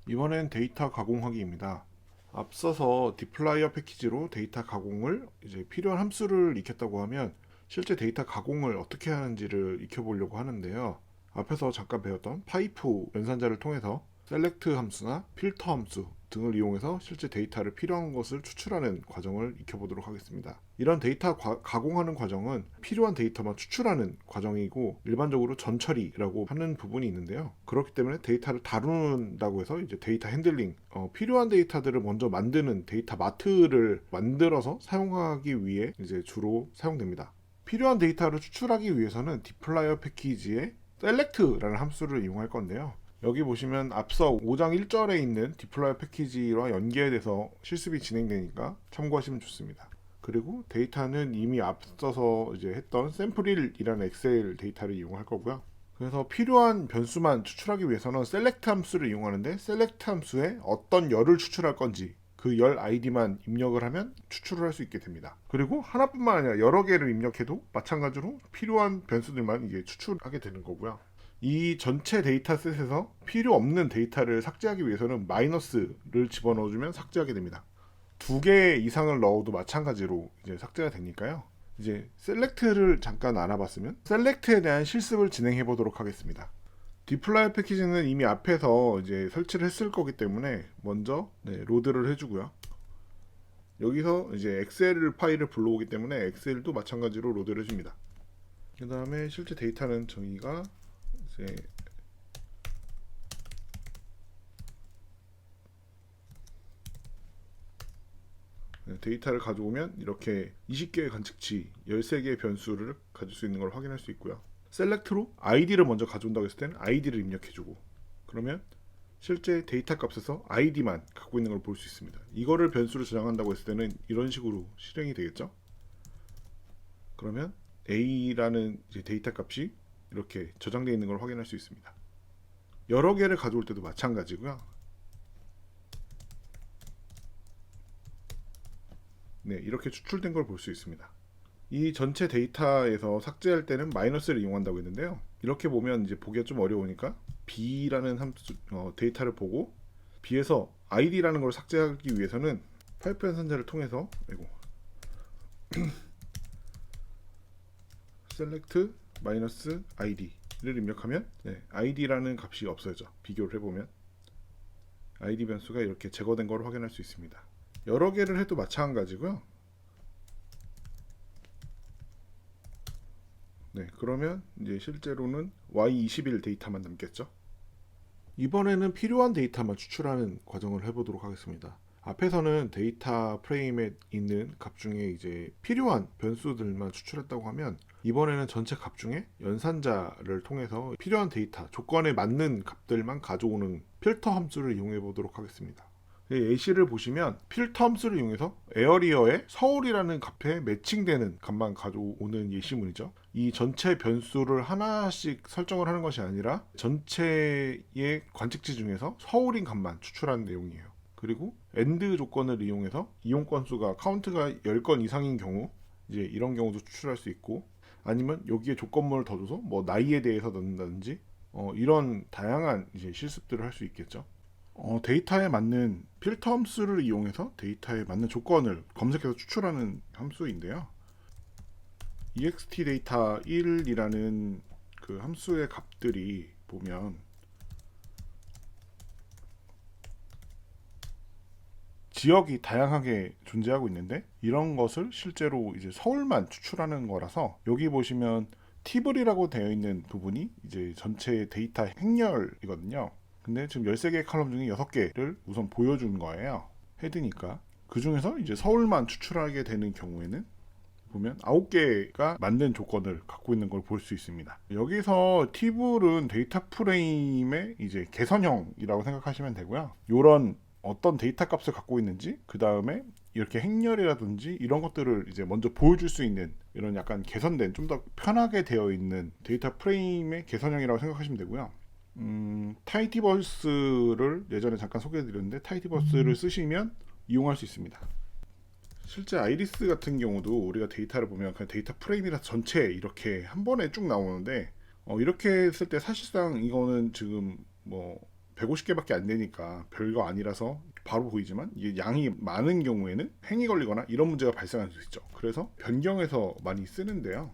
이번엔 데이터 가공하기입니다. 앞서서 디플라이어 패키지로 데이터 가공을 이제 필요한 함수를 익혔다고 하면 실제 데이터 가공을 어떻게 하는지를 익혀보려고 하는데요. 앞에서 잠깐 배웠던 파이프 연산자를 통해서 셀렉트 함수나 필터 함수 등을 이용해서 실제 데이터를 필요한 것을 추출하는 과정을 익혀보도록 하겠습니다. 이런 데이터 가공하는 과정은 필요한 데이터만 추출하는 과정이고 일반적으로 전처리라고 하는 부분이 있는데요. 그렇기 때문에 데이터를 다룬다고 해서 이제 데이터 핸들링, 필요한 데이터들을 먼저 만드는 데이터 마트를 만들어서 사용하기 위해 이제 주로 사용됩니다. 필요한 데이터를 추출하기 위해서는 디플라이어 패키지의 select라는 함수를 이용할 건데요. 여기 보시면 앞서 5장 1절에 있는 디플로이 패키지와 연계돼서 실습이 진행되니까 참고하시면 좋습니다. 그리고 데이터는 이미 앞서서 이제 했던 샘플1이라는 엑셀 데이터를 이용할 거고요. 그래서 필요한 변수만 추출하기 위해서는 select 함수를 이용하는데 select 함수에 어떤 열을 추출할 건지 그 열 아이디만 입력을 하면 추출을 할 수 있게 됩니다. 그리고 하나뿐만 아니라 여러 개를 입력해도 마찬가지로 필요한 변수들만 이게 추출하게 되는 거고요. 이 전체 데이터셋에서 필요 없는 데이터를 삭제하기 위해서는 마이너스를 집어넣어주면 삭제하게 됩니다. 2개 이상을 넣어도 마찬가지로 이제 삭제가 되니까요. 이제 셀렉트를 잠깐 알아봤으면 셀렉트에 대한 실습을 진행해 보도록 하겠습니다. 디플라이 패키지는 이미 앞에서 이제 설치를 했을 거기 때문에 먼저 로드를 해주고요. 여기서 이제 엑셀 파일을 불러오기 때문에 엑셀도 마찬가지로 로드를 해줍니다. 그 다음에 실제 데이터는 저희가 이제 데이터를 가져오면 이렇게 20개의 관측치, 13개의 변수를 가질 수 있는 걸 확인할 수 있고요. 셀렉트로 아이디를 먼저 가져온다고 했을 때는 아이디를 입력해주고 그러면 실제 데이터 값에서 아이디만 갖고 있는 걸 볼 수 있습니다. 이거를 변수로 저장한다고 했을 때는 이런 식으로 실행이 되겠죠. 그러면 A라는 이제 데이터 값이 이렇게 저장되어 있는 걸 확인할 수 있습니다. 여러 개를 가져올 때도 마찬가지고요. 네, 이렇게 추출된 걸 볼 수 있습니다. 이 전체 데이터에서 삭제할 때는 마이너스를 이용한다고 했는데요. 이렇게 보면 이제 보기가 좀 어려우니까 B라는 함수, 데이터를 보고 B에서 ID라는 걸 삭제하기 위해서는 파이프 연산자를 통해서 select -id를 입력하면 id라는 값이 없어져. 비교를 해보면 id 변수가 이렇게 제거된 걸 확인할 수 있습니다. 여러 개를 해도 마찬가지고요. 그러면 이제 실제로는 y21 데이터만 남겠죠. 이번에는 필요한 데이터만 추출하는 과정을 해보도록 하겠습니다. 앞에서는 데이터 프레임에 있는 값 중에 이제 필요한 변수들만 추출했다고 하면 이번에는 전체 값 중에 연산자를 통해서 필요한 데이터 조건에 맞는 값들만 가져오는 필터 함수를 이용해 보도록 하겠습니다. 예시를 보시면 필터 함수를 이용해서 에어리어에 서울이라는 값에 매칭되는 값만 가져오는 예시문이죠. 이 전체 변수를 하나씩 설정을 하는 것이 아니라 전체의 관측지 중에서 서울인 값만 추출하는 내용이에요. 그리고 AND 조건을 이용해서 이용 건수가 카운트가 10건 이상인 경우 이제 이런 경우도 추출할 수 있고 아니면 여기에 조건문을 더 줘서 뭐 나이에 대해서 넣는다든지 이런 다양한 이제 실습들을 할 수 있겠죠. 데이터에 맞는 필터 함수를 이용해서 데이터에 맞는 조건을 검색해서 추출하는 함수인데요. ext 데이터 1이라는 그 함수의 값들이 보면 지역이 다양하게 존재하고 있는데 이런 것을 실제로 이제 서울만 추출하는 거라서 여기 보시면 티블이라고 되어 있는 부분이 이제 전체 데이터 행렬이거든요. 근데 지금 13개의 칼럼 중에 6개를 우선 보여준 거예요. 헤드니까. 그 중에서 이제 서울만 추출하게 되는 경우에는 보면 9개가 맞는 조건을 갖고 있는 걸 볼 수 있습니다. 여기서 티블은 데이터 프레임의 이제 개선형이라고 생각하시면 되고요. 이런 어떤 데이터 값을 갖고 있는지 그 다음에 이렇게 행렬이라든지 이런 것들을 이제 먼저 보여줄 수 있는 이런 약간 개선된 좀 더 편하게 되어 있는 데이터 프레임의 개선형이라고 생각하시면 되고요. 타이티버스를 예전에 잠깐 소개해드렸는데 타이티버스를 쓰시면 이용할 수 있습니다. 실제 아이리스 같은 경우도 우리가 데이터를 보면 그냥 데이터 프레임이라 전체 이렇게 한 번에 쭉 나오는데 이렇게 했을 때 사실상 이거는 지금 뭐 150개밖에 안 되니까 별거 아니라서 바로 보이지만 이게 양이 많은 경우에는 행이 걸리거나 이런 문제가 발생할 수 있죠. 그래서 변경해서 많이 쓰는데요.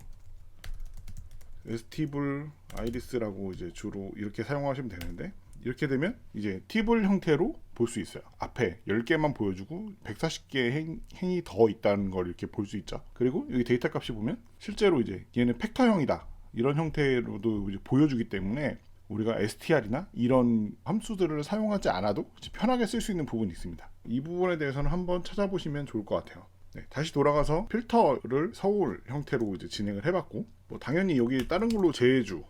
ST블 아이리스라고 이제 주로 이렇게 사용하시면 되는데, 이렇게 되면 이제 팁을 형태로 볼 수 있어요. 앞에 10개만 보여주고 140개의 행이 더 있다는 걸 이렇게 볼 수 있죠. 그리고 여기 데이터 값이 보면 실제로 이제 얘는 팩터형이다 이런 형태로도 이제 보여주기 때문에 우리가 str이나 이런 함수들을 사용하지 않아도 편하게 쓸 수 있는 부분이 있습니다. 이 부분에 대해서는 한번 찾아보시면 좋을 것 같아요. 네, 다시 돌아가서 필터를 서울 형태로 이제 진행을 해봤고, 뭐 당연히 여기 다른 걸로 제주,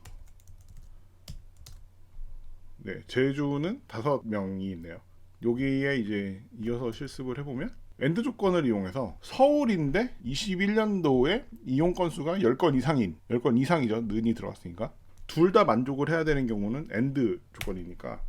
네, 제주는 5명이 있네요. 여기에 이제 이어서 실습을 해보면 엔드 조건을 이용해서 서울인데 21년도에 이용 건수가 10건 이상인, 10건 이상이죠. 는이 들어갔으니까 둘 다 만족을 해야 되는 경우는 엔드 조건이니까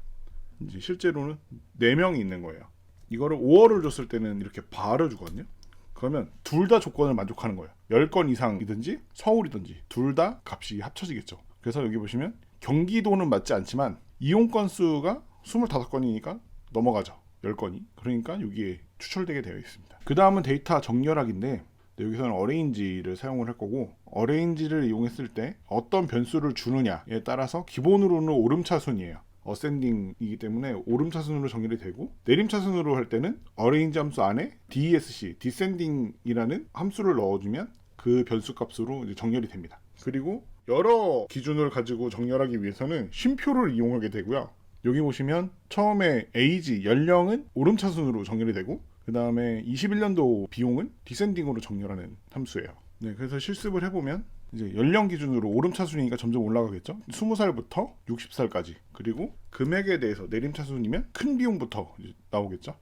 이제 실제로는 4명이 있는 거예요. 이거를 5월을 줬을 때는 이렇게 발을 주거든요. 그러면 둘 다 조건을 만족하는 거예요. 10건 이상이든지 서울이든지 둘 다 값이 합쳐지겠죠. 그래서 여기 보시면 경기도는 맞지 않지만 이용 건수가 25건이니까 넘어가죠. 10건이. 그러니까 여기에 추출되게 되어 있습니다. 그 다음은 데이터 정렬하기인데, 여기서는 어레인지를 사용을 할 거고, 어레인지를 이용했을 때 어떤 변수를 주느냐에 따라서 기본으로는 오름차순이에요. 어센딩이기 때문에 오름차순으로 정렬이 되고, 내림차순으로 할 때는 어레인지 함수 안에 DESC, 디센딩이라는 함수를 넣어주면 그 변수 값으로 이제 정렬이 됩니다. 그리고 여러 기준을 가지고 정렬하기 위해서는 쉼표를 이용하게 되고요. 여기 보시면 처음에 에이지, 연령은 오름차순으로 정렬이 되고, 그 다음에 21년도 비용은 디센딩으로 정렬하는 함수예요. 네, 그래서 실습을 해보면 이제 연령 기준으로 오름차순이니까 점점 올라가겠죠. 20살부터 60살까지. 그리고 금액에 대해서 내림차순이면 큰 비용부터 이제 나오겠죠.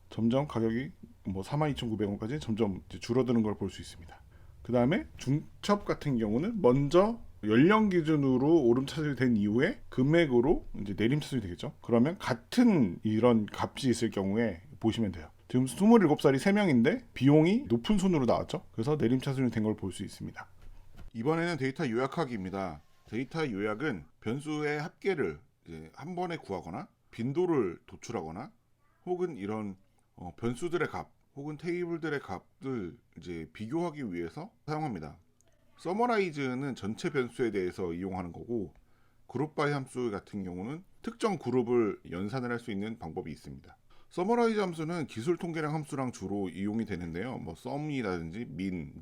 점점 가격이 뭐 42,900원까지 점점 이제 줄어드는 걸 볼 수 있습니다. 그 다음에 중첩 같은 경우는 먼저 연령 기준으로 오름차순이 된 이후에 금액으로 이제 내림차순이 되겠죠. 그러면 같은 이런 값이 있을 경우에 보시면 돼요. 지금 27살이 3명인데 비용이 높은 순으로 나왔죠. 그래서 내림차순이 된 걸 볼 수 있습니다. 이번에는 데이터 요약하기입니다. 데이터 요약은 변수의 합계를 이제 한 번에 구하거나 빈도를 도출하거나 혹은 이런 변수들의 값 혹은 테이블들의 값을 이제 비교하기 위해서 사용합니다. 서머라이즈는 전체 변수에 대해서 이용하는 거고, 그룹 바이 함수 같은 경우는 특정 그룹을 연산을 할 수 있는 방법이 있습니다. 서머라이즈 함수는 기술 통계량 함수랑 주로 이용이 되는데요. 뭐 썸이라든지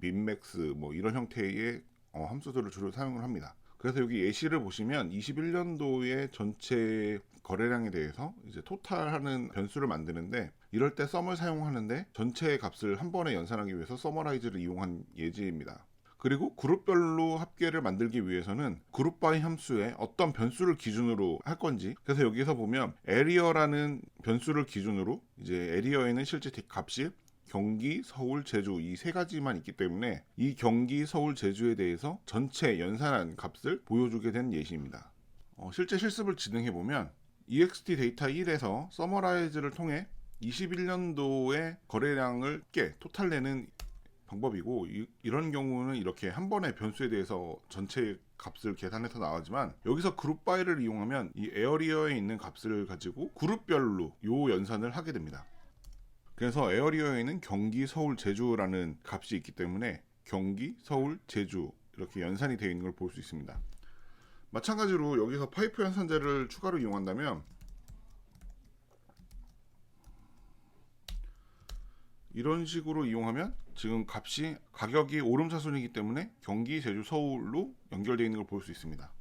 민맥스 뭐 이런 형태의 함수들을 주로 사용을 합니다. 그래서 여기 예시를 보시면 21년도의 전체 거래량에 대해서 이제 토탈하는 변수를 만드는데, 이럴 때 썸을 사용하는데 전체 값을 한 번에 연산하기 위해서 서머라이즈를 이용한 예제입니다. 그리고 그룹별로 합계를 만들기 위해서는 그룹 바이 함수에 어떤 변수를 기준으로 할 건지, 그래서 여기서 보면 에리어라는 변수를 기준으로 이제 에리어에는 실제 값이 경기, 서울, 제주 이 3가지만 있기 때문에 이 경기, 서울, 제주에 대해서 전체 연산한 값을 보여주게 된 예시입니다. 실제 실습을 진행해 보면 EXT 데이터 1에서 서머라이즈를 통해 21년도의 거래량을 토탈 내는 방법이고, 이런 경우는 이렇게 한 번에 변수에 대해서 전체 값을 계산해서 나오지만, 여기서 그룹 바이를 이용하면 이 에어리어에 있는 값을 가지고 그룹별로 요 연산을 하게 됩니다. 그래서 에어리어에는 경기, 서울, 제주라는 값이 있기 때문에 경기, 서울, 제주 이렇게 연산이 되어 있는 걸 볼 수 있습니다. 마찬가지로 여기서 파이프 연산자를 추가로 이용한다면 이런 식으로 이용하면 지금 가격이 오름차순이기 때문에 경기, 제주, 서울로 연결되어 있는 걸 볼 수 있습니다.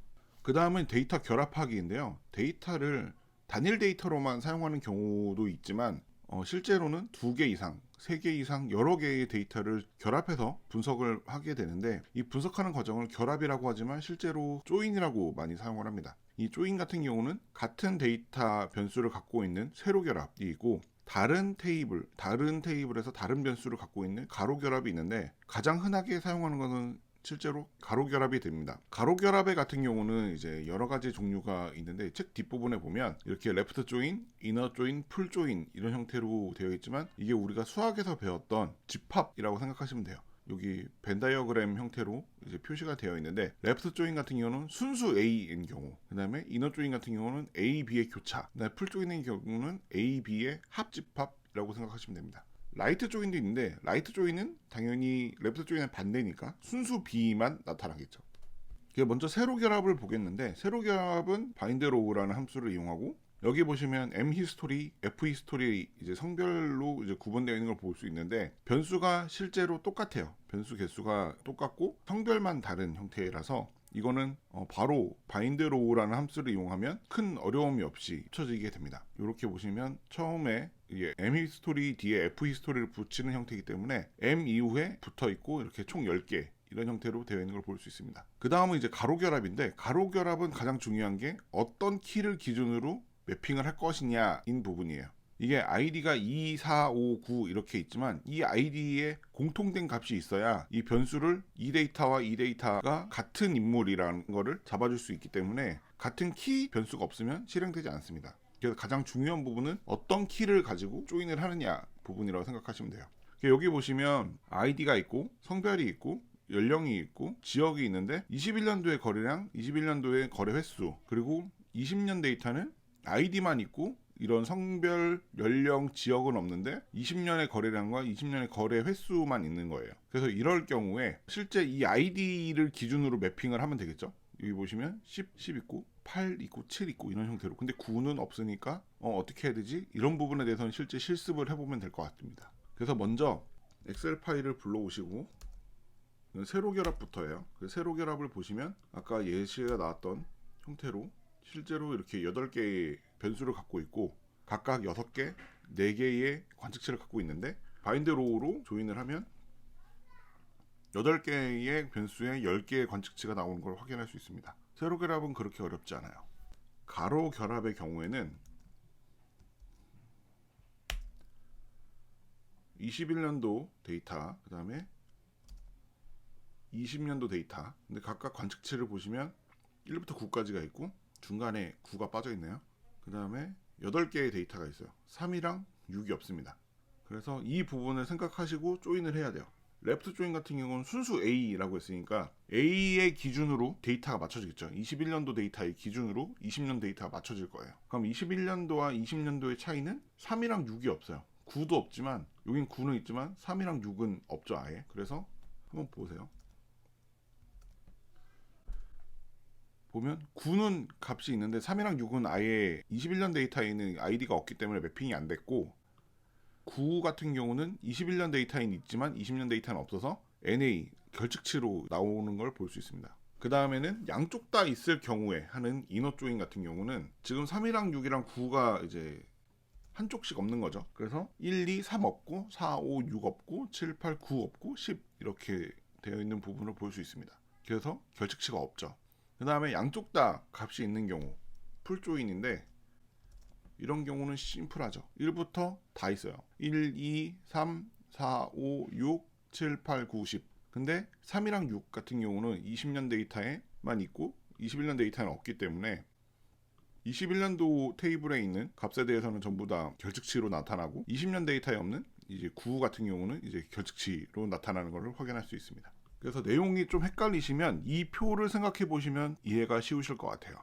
그 다음은 데이터 결합하기인데요. 데이터를 단일 데이터로만 사용하는 경우도 있지만 실제로는 2개 이상, 3개 이상 여러 개의 데이터를 결합해서 분석을 하게 되는데, 이 분석하는 과정을 결합이라고 하지만 실제로 조인이라고 많이 사용을 합니다. 이 조인 같은 경우는 같은 데이터 변수를 갖고 있는 세로 결합이 있고, 다른 테이블에서 다른 변수를 갖고 있는 가로 결합이 있는데, 가장 흔하게 사용하는 것은 실제로 가로 결합이 됩니다. 가로 결합의 같은 경우는 이제 여러 가지 종류가 있는데, 책 뒷부분에 보면 이렇게 레프트 조인, 이너 조인, 풀 조인 이런 형태로 되어 있지만, 이게 우리가 수학에서 배웠던 집합이라고 생각하시면 돼요. 여기 벤 다이어그램 형태로 이제 표시가 되어 있는데, 레프트 조인 같은 경우는 순수 A인 경우, 그 다음에 이너 조인 같은 경우는 A, B의 교차, 그 다음에 풀 조인인 경우는 A, B의 합집합이라고 생각하시면 됩니다. 라이트 조인도 있는데, 라이트 조인은 당연히 레프트 조인의 반대니까 순수 B만 나타나겠죠. 먼저 세로 결합을 보겠는데, 세로 결합은 바인드 로우라는 함수를 이용하고, 여기 보시면 M 히스토리, F 히스토리 이제 성별로 이제 구분되어 있는 걸 볼 수 있는데, 변수가 실제로 똑같아요. 변수 개수가 똑같고 성별만 다른 형태라서 이거는 바로 바인드 로우라는 함수를 이용하면 큰 어려움이 없이 합쳐지게 됩니다. 이렇게 보시면 처음에 이게 M 히스토리 뒤에 F 히스토리를 붙이는 형태이기 때문에 M 이후에 붙어 있고 이렇게 총 10개 이런 형태로 되어 있는 걸 볼 수 있습니다. 그 다음은 이제 가로 결합인데, 가로 결합은 가장 중요한 게 어떤 키를 기준으로 매핑을 할 것이냐인 부분이에요. 이게 id가 2, 4, 5, 9 이렇게 있지만 이 id에 공통된 값이 있어야 이 변수를 이 데이터와 이 데이터가 같은 인물이라는 거를 잡아줄 수 있기 때문에 같은 키 변수가 없으면 실행되지 않습니다. 그래서 가장 중요한 부분은 어떤 키를 가지고 조인을 하느냐 부분이라고 생각하시면 돼요. 여기 보시면 id가 있고 성별이 있고 연령이 있고 지역이 있는데, 21년도의 거래량, 21년도의 거래 횟수, 그리고 20년 데이터는 아이디만 있고 이런 성별, 연령, 지역은 없는데 20년의 거래량과 20년의 거래 횟수만 있는 거예요. 그래서 이럴 경우에 실제 이 아이디를 기준으로 매핑을 하면 되겠죠. 여기 보시면 10 있고 8 있고 7 있고 이런 형태로. 근데 9는 없으니까 어떻게 해야 되지? 이런 부분에 대해서는 실제 실습을 해보면 될 것 같습니다. 그래서 먼저 엑셀 파일을 불러오시고 세로 결합부터예요. 세로 결합을 보시면 아까 예시가 나왔던 형태로 실제로 이렇게 8개의 변수를 갖고 있고 각각 6개, 4개의 관측치를 갖고 있는데, 바인드 로우로 조인을 하면 8개의 변수에 10개의 관측치가 나오는 걸 확인할 수 있습니다. 세로 결합은 그렇게 어렵지 않아요. 가로 결합의 경우에는 21년도 데이터, 그 다음에 20년도 데이터, 근데 각각 관측치를 보시면 1부터 9까지가 있고 중간에 9가 빠져 있네요. 그 다음에 8개의 데이터가 있어요. 3이랑 6이 없습니다. 그래서 이 부분을 생각하시고 조인을 해야 돼요. 레프트 조인 같은 경우는 순수 A라고 했으니까 A의 기준으로 데이터가 맞춰지겠죠. 21년도 데이터의 기준으로 20년 데이터가 맞춰질 거예요. 그럼 21년도와 20년도의 차이는 3이랑 6이 없어요. 9도 없지만, 여긴 9는 있지만 3이랑 6은 없죠, 아예. 그래서 한번 보세요. 보면 9는 값이 있는데 3이랑 6은 아예 21년 데이터에 있는 아이디가 없기 때문에 매핑이 안 됐고, 9 같은 경우는 21년 데이터에는 있지만 20년 데이터는 없어서 NA 결측치로 나오는 걸 볼 수 있습니다. 그 다음에는 양쪽 다 있을 경우에 하는 이너 조인 같은 경우는 지금 3이랑 6이랑 9가 이제 한쪽씩 없는 거죠. 그래서 1, 2, 3 없고 4, 5, 6 없고 7, 8, 9 없고 10 이렇게 되어 있는 부분을 볼 수 있습니다. 그래서 결측치가 없죠. 그 다음에 양쪽 다 값이 있는 경우 풀 조인인데, 이런 경우는 심플하죠. 1부터 다 있어요. 1, 2, 3, 4, 5, 6, 7, 8, 9, 10. 근데 3이랑 6 같은 경우는 20년 데이터에만 있고 21년 데이터는 없기 때문에 21년도 테이블에 있는 값에 대해서는 전부 다 결측치로 나타나고, 20년 데이터에 없는 이제 9 같은 경우는 이제 결측치로 나타나는 것을 확인할 수 있습니다. 그래서 내용이 좀 헷갈리시면 이 표를 생각해 보시면 이해가 쉬우실 것 같아요.